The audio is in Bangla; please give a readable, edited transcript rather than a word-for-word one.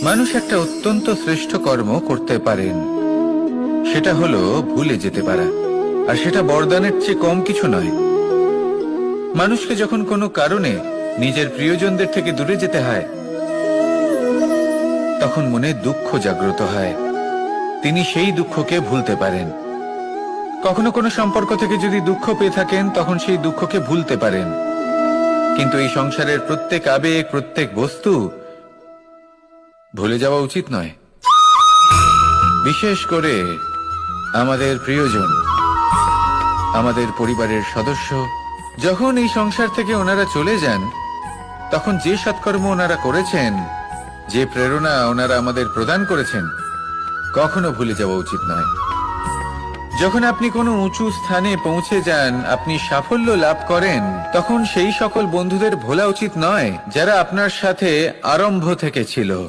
মানুষ একটা অত্যন্ত শ্রেষ্ঠ কর্ম করতে পারেন, সেটা হলো ভুলে যেতে পারা। আর সেটা বরদানের চেয়ে কম কিছু নয়। মানুষকে যখন কোনো কারণে নিজের প্রিয়জনদের থেকে দূরে যেতে হয়, তখন মনে দুঃখ জাগ্রত হয়। তিনি সেই দুঃখকে ভুলতে পারেন। কখনো কোনো সম্পর্ক থেকে যদি দুঃখ পেয়ে থাকেন, তখন সেই দুঃখকে ভুলতে পারেন। কিন্তু এই সংসারের প্রত্যেক আবেগ, প্রত্যেক বস্তু ভুলে যাওয়া উচিত নয়। বিশেষ করে আমাদের প্রিয়জন, আমাদের পরিবারের সদস্য। যখন এই সংসার থেকে ওনারা চলে যান, তখন যে সৎকর্ম ওনারা করেছেন, যে প্রেরণা ওনারা আমাদের প্রদান করেছেন, কখনো ভুলে যাওয়া উচিত নয়। যখন আপনি কোনো উঁচু স্থানে পৌঁছে যান, আপনি সাফল্য লাভ করেন, তখন সেই সকল বন্ধুদের ভোলা উচিত নয় যারা আপনার সাথে আরম্ভ থেকে ছিল।